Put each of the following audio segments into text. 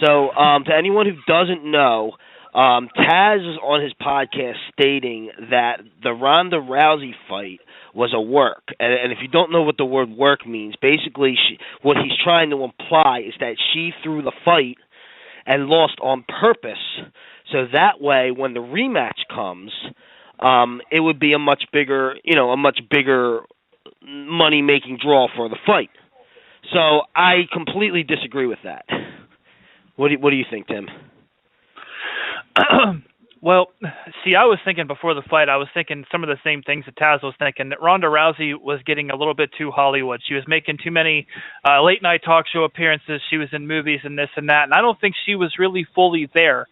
So, to anyone who doesn't know, Taz is on his podcast stating that the Ronda Rousey fight was a work. And if you don't know what the word work means, basically what he's trying to imply is that she threw the fight and lost on purpose. So that way, when the rematch comes, it would be a much bigger, a much bigger money-making draw for the fight. So I completely disagree with that. What do you think, Tim? Well, see, I was thinking before the fight, I was thinking some of the same things that Taz was thinking, that Ronda Rousey was getting a little bit too Hollywood. She was making too many late-night talk show appearances. She was in movies and this and that, and I don't think she was really fully there,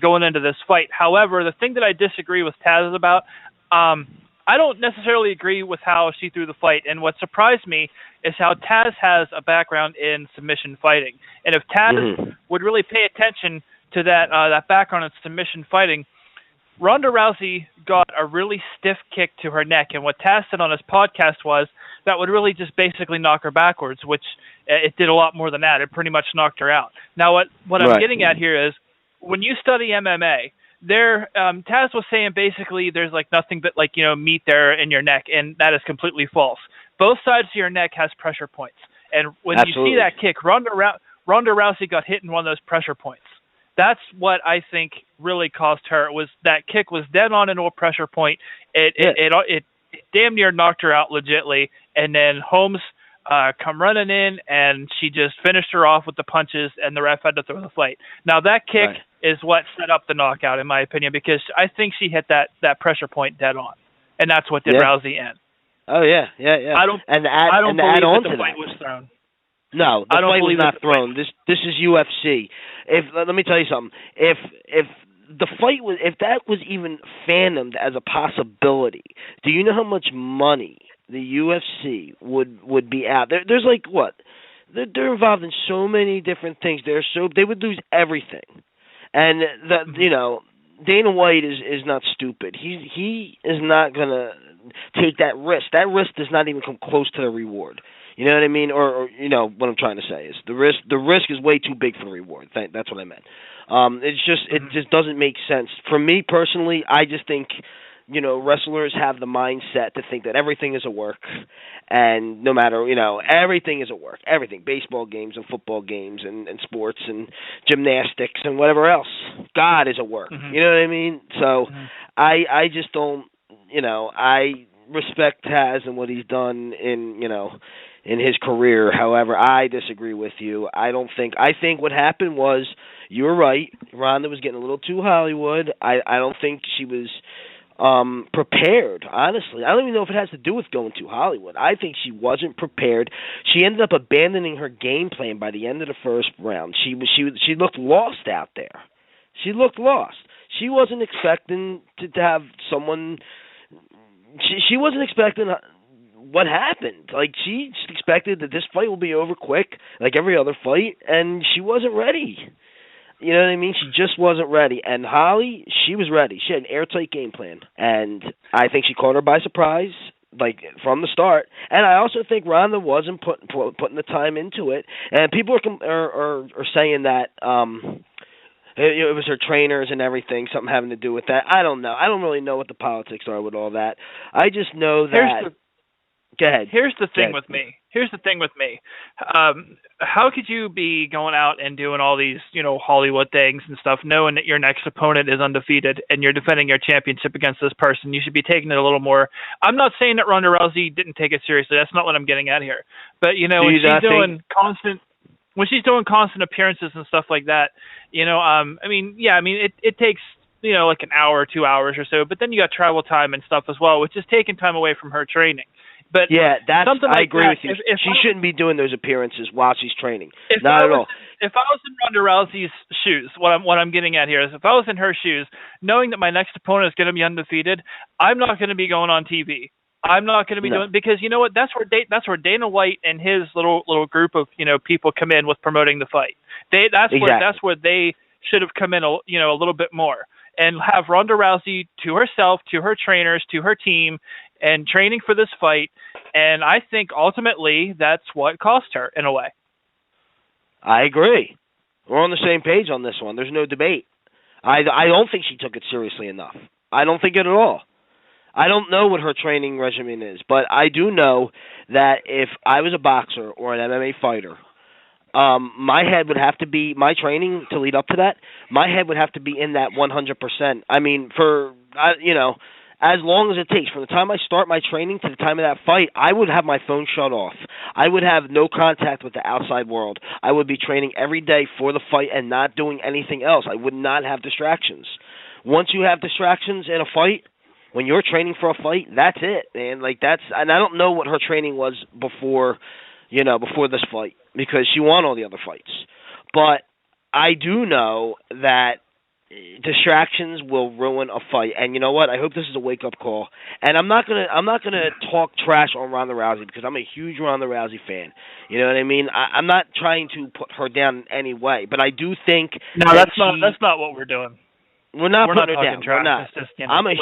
going into this fight. However, the thing that I disagree with Taz about, I don't necessarily agree with how she threw the fight, and what surprised me is how Taz has a background in submission fighting. And if Taz would really pay attention to that background in submission fighting, Ronda Rousey got a really stiff kick to her neck, and what Taz said on his podcast was that would really just basically knock her backwards, which it did a lot more than that. It pretty much knocked her out. Now, what I'm getting at here is, when you study MMA, Taz was saying basically there's like nothing but meat there in your neck, and that is completely false. Both sides of your neck has pressure points, and when you see that kick, Ronda Rousey got hit in one of those pressure points. That's what I think really caused her. Was that kick was dead on into a pressure point. It damn near knocked her out legitly, and then Holmes come running in, and she just finished her off with the punches, and the ref had to throw the fight. Now that kick is what set up the knockout, in my opinion, because I think she hit that pressure point dead on, and that's what did Rousey in. Oh yeah. I don't believe that the fight was thrown. No, the fight was not thrown. This is UFC. Let me tell you something. If the fight was, if that was even fathomed as a possibility, do you know how much money the UFC would be out? There's like what? They're involved in so many different things. They would lose everything. And Dana White is not stupid. He is not gonna take that risk. That risk does not even come close to the reward. You know what I mean? Or what I'm trying to say is the risk is way too big for the reward. That's what I meant. It just doesn't make sense. For me personally, I just think wrestlers have the mindset to think that everything is a work, and no matter everything is a work. Everything, baseball games and football games and sports and gymnastics and whatever else. God is a work. You know what I mean? So I just don't. I respect Taz and what he's done in his career. However, I disagree with you. I think what happened was, you were right. Ronda was getting a little too Hollywood. I don't think she was prepared, honestly. I don't even know if it has to do with going too Hollywood. I think she wasn't prepared. She ended up abandoning her game plan by the end of the first round. She looked lost out there. She looked lost. She wasn't expecting to have someone. She wasn't expecting what happened. Like, she just expected that this fight will be over quick, like every other fight, and she wasn't ready. You know what I mean? She just wasn't ready. And Holly, she was ready. She had an airtight game plan, and I think she caught her by surprise, like, from the start. And I also think Ronda wasn't putting the time into it. And people are saying that it was her trainers and everything, something having to do with that. I don't know. I don't really know what the politics are with all that. I just know that. Go ahead. Here's the thing with me. How could you be going out and doing all these, Hollywood things and stuff, knowing that your next opponent is undefeated and you're defending your championship against this person? You should be taking it a little more. I'm not saying that Ronda Rousey didn't take it seriously. That's not what I'm getting at here. But when she's doing constant appearances and stuff like that, it takes like an hour or 2 hours or so, but then you got travel time and stuff as well, which is taking time away from her training. But yeah, I agree with you. She shouldn't be doing those appearances while she's training. Not at all. If I was in Ronda Rousey's shoes, what I'm getting at here is, if I was in her shoes, knowing that my next opponent is going to be undefeated, I'm not going to be going on TV. I'm not going to be doing, because you know what? That's where Dana White and his little group of people come in with promoting the fight. That's where they should have come in a little bit more, and have Ronda Rousey to herself, to her trainers, to her team, and training for this fight. And I think ultimately that's what cost her, in a way. I agree. We're on the same page on this one. There's no debate. I don't think she took it seriously enough. I don't think it at all. I don't know what her training regimen is, but I do know that if I was a boxer or an MMA fighter, my head would have to be, my training to lead up to that, my head would have to be in that 100%. I mean, as long as it takes. From the time I start my training to the time of that fight, I would have my phone shut off. I would have no contact with the outside world. I would be training every day for the fight and not doing anything else. I would not have distractions. Once you have distractions in a fight, when you're training for a fight, that's it, man. And I don't know what her training was before this fight, because she won all the other fights. But I do know that distractions will ruin a fight. And you know what? I hope this is a wake-up call. And I'm not gonna talk trash on Ronda Rousey, because I'm a huge Ronda Rousey fan. You know what I mean? I'm not trying to put her down in any way, but I do think that's not what we're doing. We're not putting her down. Trash. We're not. Just, I'm a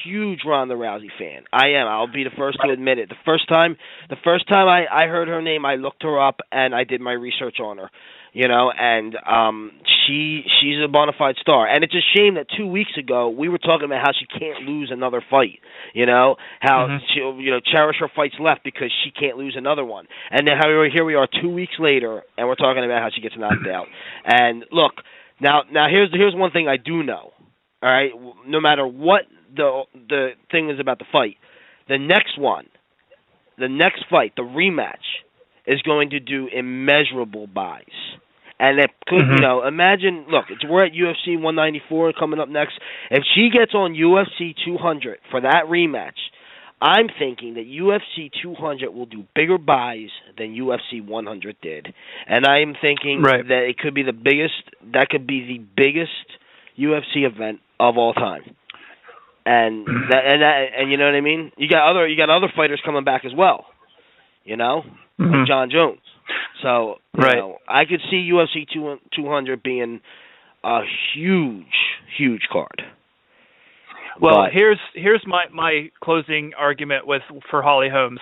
huge Ronda Rousey fan. I am. I'll be the first to admit it. The first time I heard her name, I looked her up and I did my research on her. And she's a bona fide star. And it's a shame that 2 weeks ago we were talking about how she can't lose another fight. How she'll cherish her fights left because she can't lose another one. And then here we are 2 weeks later, and we're talking about how she gets knocked out. And look. Now here's one thing I do know. All right, no matter what the thing is about the fight, the next fight, the rematch, is going to do immeasurable buys. And it could, imagine. Look, we're at UFC 194 coming up next. If she gets on UFC 200 for that rematch, I'm thinking that UFC 200 will do bigger buys than UFC 100 did, and I'm thinking that it could be the biggest. That could be the biggest UFC event of all time, and you know what I mean. You got other fighters coming back as well, like John Jones. So I could see UFC 200 being a huge card. Well, here's my closing argument for Holly Holmes.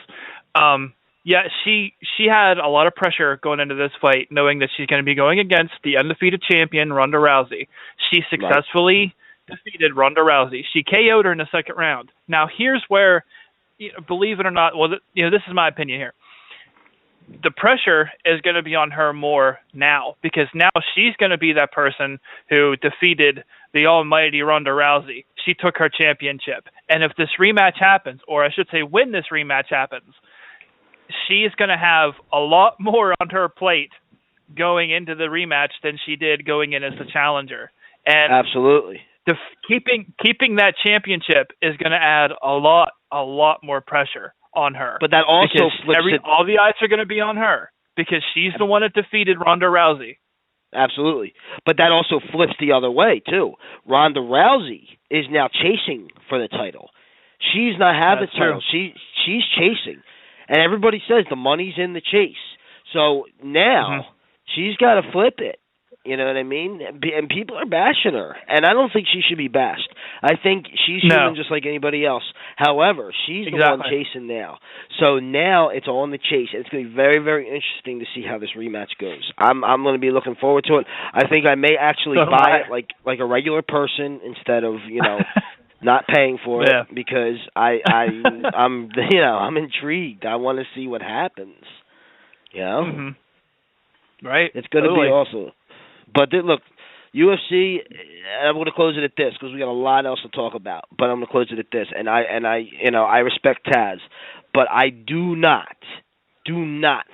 She had a lot of pressure going into this fight, knowing that she's going to be going against the undefeated champion Ronda Rousey. She successfully defeated Ronda Rousey. She KO'd her in the second round. Now, here's where, believe it or not, this is my opinion here. The pressure is going to be on her more now, because now she's going to be that person who defeated the almighty Ronda Rousey. She took her championship. And if this rematch happens, or I should say when this rematch happens, she's going to have a lot more on her plate going into the rematch than she did going in as the challenger. And absolutely. Keeping that championship is going to add a lot more pressure on her. But that also flips it. All the eyes are going to be on her because she's the one that defeated Ronda Rousey. Absolutely. But that also flips the other way, too. Ronda Rousey is now chasing for the title. She's not having the title. She's chasing. And everybody says the money's in the chase. So now she's got to flip it. You know what I mean? And people are bashing her. And I don't think she should be bashed. I think she's human just like anybody else. However, she's the one chasing now. So now it's all in the chase. And it's going to be very, very interesting to see how this rematch goes. I'm going to be looking forward to it. I think I may actually buy it like a regular person instead of, not paying for it because I'm intrigued. I want to see what happens. Right. It's going to be awesome. But look, UFC. I'm going to close it at this because we got a lot else to talk about. But I'm going to close it at this, and I respect Taz, but I do not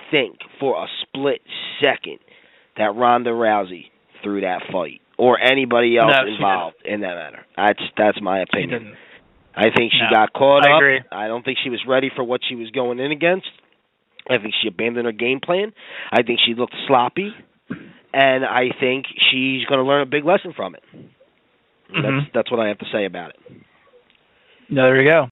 think for a split second that Ronda Rousey threw that fight or anybody else involved in that matter. That's my opinion. I think she got caught up. I agree. I don't think she was ready for what she was going in against. I think she abandoned her game plan. I think she looked sloppy. And I think she's going to learn a big lesson from it. That's what I have to say about it. There you go.